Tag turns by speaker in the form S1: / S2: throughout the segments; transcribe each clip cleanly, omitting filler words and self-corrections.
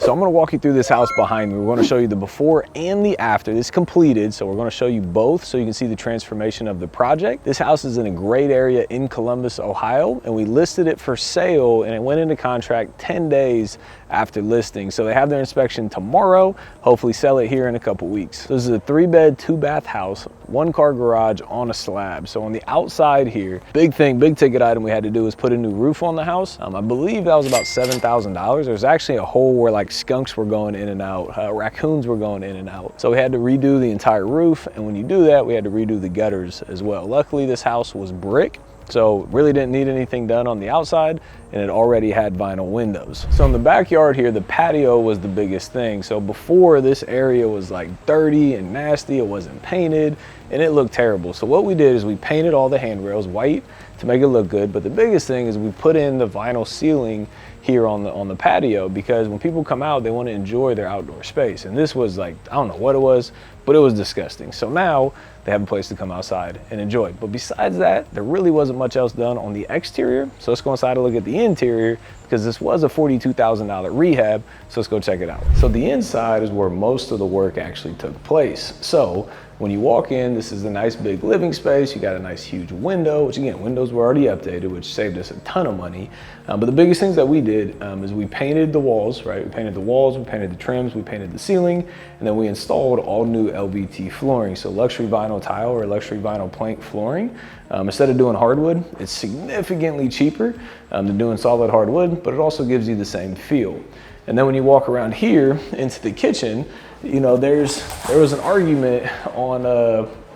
S1: So I'm gonna walk you through this house behind me. We're gonna show you the before and the after. This is completed, so we're gonna show you both so you can see the transformation of the project. This house is in a great area in Columbus, Ohio, and we listed it for sale and it went into contract 10 days after listing. So they have their inspection tomorrow, hopefully sell it here in a couple weeks. So this is a 3-bed, 2-bath house, 1-car garage on a slab. So on the outside here, big ticket item we had to do is put a new roof on the house. I believe that was about $7,000. There's actually a hole where like skunks were going in and out, raccoons were going in and out. So we had to redo the entire roof, and when you do that, we had to redo the gutters as well. Luckily, this house was brick, so really didn't need anything done on the outside, and it already had vinyl windows. So in the backyard here, the patio was the biggest thing. So before, this area was like dirty and nasty, it wasn't painted, and it looked terrible. So what we did is we painted all the handrails white to make it look good, but the biggest thing is we put in the vinyl ceiling here on the patio, because when people come out, they want to enjoy their outdoor space. And this was like, I don't know what it was, but it was disgusting. So now they have a place to come outside and enjoy. But besides that, there really wasn't much else done on the exterior. So let's go inside and look at the interior, because this was a $42,000 rehab. So let's go check it out. So the inside is where most of the work actually took place. So when you walk in, this is a nice big living space. You got a nice huge window, which again, windows were already updated, which saved us a ton of money. But the biggest things that we did is we painted the walls, right? We painted the walls, we painted the trims, we painted the ceiling, and then we installed all new LVT flooring. So luxury vinyl tile or luxury vinyl plank flooring. Instead of doing hardwood, it's significantly cheaper than doing solid hardwood, but it also gives you the same feel. And then when you walk around here into the kitchen, you know, there was an argument on,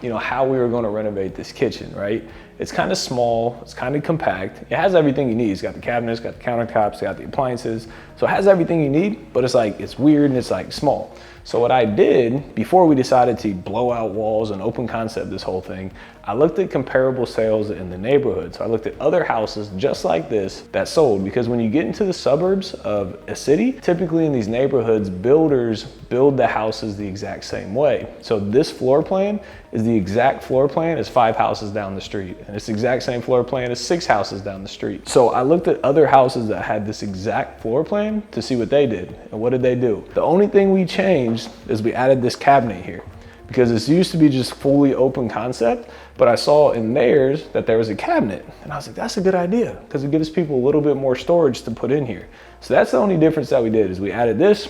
S1: you know, how we were going to renovate this kitchen, right? It's kind of small, it's kind of compact. It has everything you need. It's got the cabinets, got the countertops, got the appliances. So it has everything you need, but it's like, it's weird and it's like small. So what I did before we decided to blow out walls and open concept this whole thing, I looked at comparable sales in the neighborhood. So I looked at other houses just like this that sold, because when you get into the suburbs of a city, typically in these neighborhoods, builders build the houses the exact same way. So this floor plan is the exact floor plan as 5 houses down the street. And it's the exact same floor plan as 6 houses down the street. So I looked at other houses that had this exact floor plan to see what they did. And what did they do? The only thing we changed is we added this cabinet here, because this used to be just fully open concept, but I saw in theirs that there was a cabinet, and I was like, that's a good idea, because it gives people a little bit more storage to put in here. So that's the only difference that we did, is we added this,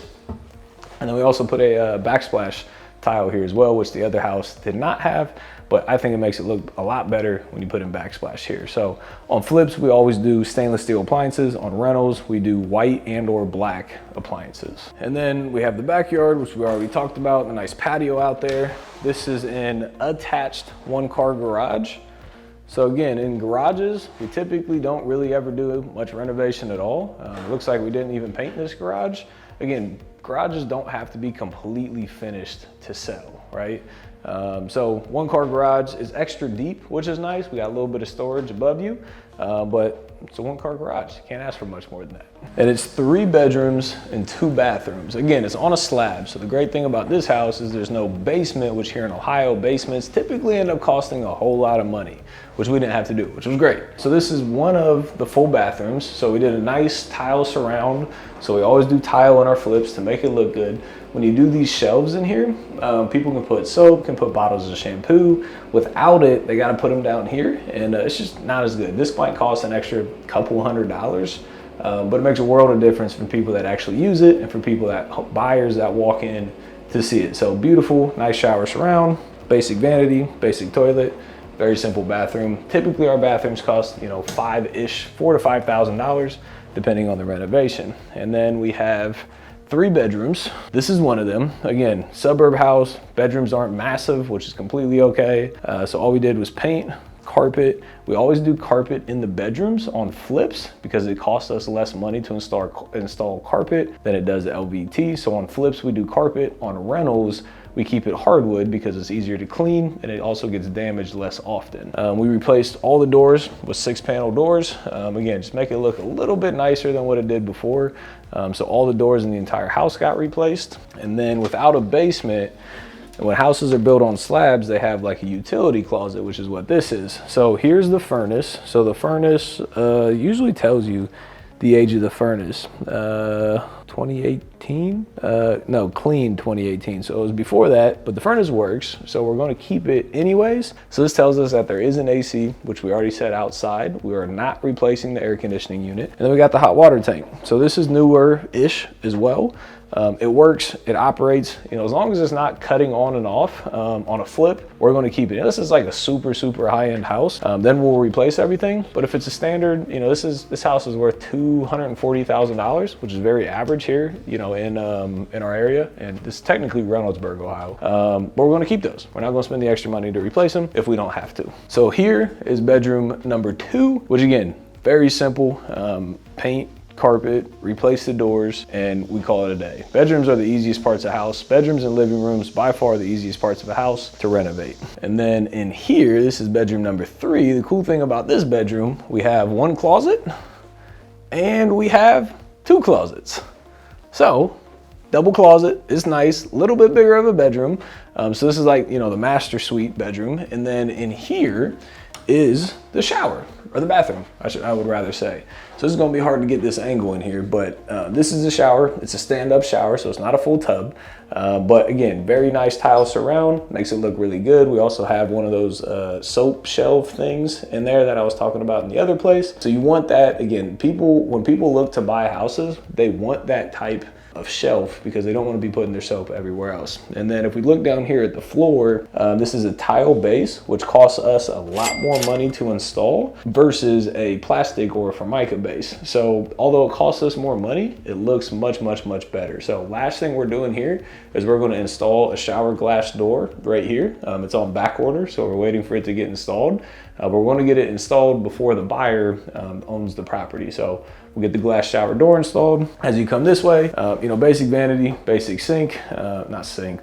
S1: and then we also put a backsplash tile here as well, which the other house did not have, but I think it makes it look a lot better when you put in backsplash here. So on flips, we always do stainless steel appliances. On rentals, we do white and or black appliances. And then we have the backyard, which we already talked about, a nice patio out there. This is an attached 1-car garage. So again, in garages, we typically don't really ever do much renovation at all. It looks like we didn't even paint this garage. Again, garages don't have to be completely finished to sell, right? So 1-car garage is extra deep, which is nice. We got a little bit of storage above you, but it's a 1-car garage. You can't ask for much more than that. And it's 3 bedrooms and 2 bathrooms. Again, it's on a slab. So the great thing about this house is there's no basement, which here in Ohio, basements typically end up costing a whole lot of money, which we didn't have to do, which was great. So this is one of the full bathrooms. So we did a nice tile surround. So we always do tile on our flips to make it look good. When you do these shelves in here, people can put soap, can put bottles of shampoo. Without it, they gotta put them down here, and it's just not as good. This might cost an extra couple $100, but it makes a world of difference for people that actually use it and for people that, buyers that walk in to see it. So beautiful, nice shower surround, basic vanity, basic toilet, very simple bathroom. Typically our bathrooms cost, you know, $4,000 to $5,000, depending on the renovation. And then we have 3 bedrooms. This is one of them. Again, suburb house, bedrooms aren't massive, which is completely okay. So all we did was paint, carpet. We always do carpet in the bedrooms on flips because it costs us less money to install carpet than it does the LVT. So on flips, we do carpet. On rentals, we keep it hardwood because it's easier to clean and it also gets damaged less often. We replaced all the doors with 6-panel doors. Again, just make it look a little bit nicer than what it did before. So all the doors in the entire house got replaced. And then without a basement, when houses are built on slabs, they have like a utility closet, which is what this is. So here's the furnace. So the furnace usually tells you the age of the furnace. 2018, no, clean 2018. So it was before that, but the furnace works. So we're going to keep it anyways. So this tells us that there is an AC, which we already said outside. We are not replacing the air conditioning unit. And then we got the hot water tank. So this is newer-ish as well. It works, it operates, you know, as long as it's not cutting on and off on a flip, we're going to keep it. Now, this is like a super high-end house. Then we'll replace everything. But if it's a standard, you know, this house is worth $240,000, which is very average here, you know, in our area. And this is technically Reynoldsburg, Ohio. But we're going to keep those. We're not going to spend the extra money to replace them if we don't have to. So here is bedroom number 2, which again, very simple. Paint, carpet, replace the doors, and we call it a day. Bedrooms are the easiest parts of the house. Bedrooms and living rooms, by far the easiest parts of a house to renovate. And then in here, this is bedroom number 3. The cool thing about this bedroom, we have 1 closet and we have 2 closets. So double closet is nice, a little bit bigger of a bedroom. So this is like, you know, the master suite bedroom. And then in here is the shower, or the bathroom, I would rather say. So this is gonna be hard to get this angle in here, but this is the shower. It's a stand-up shower, so it's not a full tub. But again, very nice tile surround, makes it look really good. We also have one of those soap shelf things in there that I was talking about in the other place. So you want that, again, when people look to buy houses, they want that type of shelf because they don't want to be putting their soap everywhere else. And then if we look down here at the floor, this is a tile base, which costs us a lot more money to install versus a plastic or a Formica base. So although it costs us more money, it looks much better. So last thing we're doing here is we're going to install a shower glass door right here. It's on back order, so we're waiting for it to get installed. But we're going to get it installed before the buyer owns the property. So we'll get the glass shower door installed. As you come this way, you know, basic vanity, basic sink,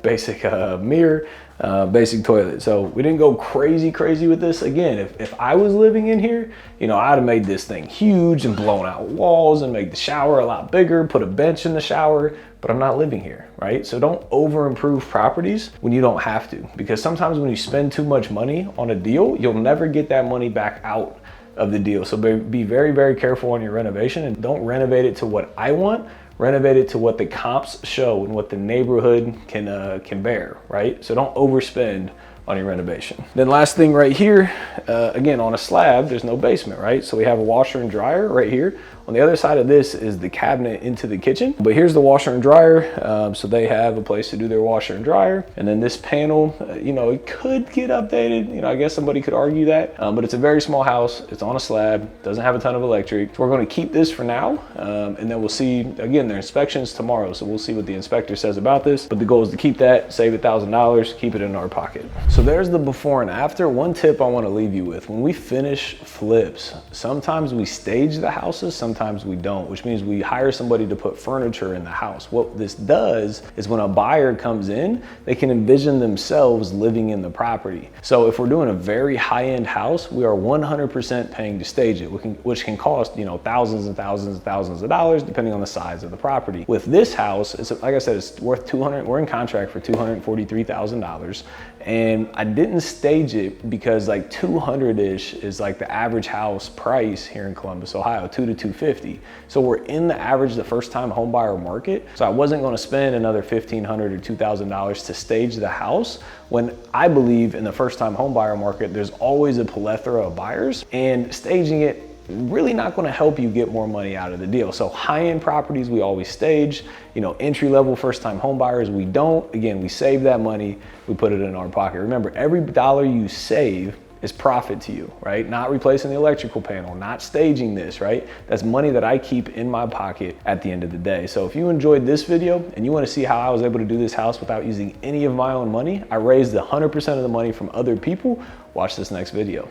S1: basic mirror, basic toilet. So we didn't go crazy with this. Again, if I was living in here, you know, I'd have made this thing huge and blown out walls and make the shower a lot bigger, put a bench in the shower, but I'm not living here, right? So don't over improve properties when you don't have to, because sometimes when you spend too much money on a deal, you'll never get that money back out of the deal. So be very careful on your renovation, and don't renovate it to what I want. Renovate it to what the comps show and what the neighborhood can bear, right? So don't overspend on your renovation. Then last thing right here, again, on a slab, there's no basement, right? So we have a washer and dryer right here. On the other side of this is the cabinet into the kitchen, but here's the washer and dryer. So they have a place to do their washer and dryer. And then this panel, you know, it could get updated. You know, I guess somebody could argue that, but it's a very small house. It's on a slab, doesn't have a ton of electric. So we're gonna keep this for now. And then we'll see, again, their inspection's tomorrow. So we'll see what the inspector says about this, but the goal is to keep that, save $1,000, keep it in our pocket. So there's the before and after. One tip I wanna leave you with: when we finish flips, sometimes we stage the houses, sometimes we don't, which means we hire somebody to put furniture in the house. What this does is when a buyer comes in, they can envision themselves living in the property. So if we're doing a very high-end house, we are 100% paying to stage it, which can cost, you know, thousands and thousands of dollars, depending on the size of the property. With this we're in contract for $243,000. And I didn't stage it because like 200-ish is like the average house price here in Columbus, Ohio, $200 to $250. So we're in the average, the first time home buyer market. So I wasn't going to spend another $1,500 or $2,000 to stage the house, when I believe in the first time home buyer market, there's always a plethora of buyers, and staging it really not going to help you get more money out of the deal. So high-end properties, we always stage. You know, entry-level first-time home buyers, we don't. Again, we save that money, we put it in our pocket. Remember, every dollar you save is profit to you, right? Not replacing the electrical panel, not staging this, right? That's money that I keep in my pocket at the end of the day. So if you enjoyed this video and you want to see how I was able to do this house without using any of my own money, I raised 100% of the money from other people. Watch this next video.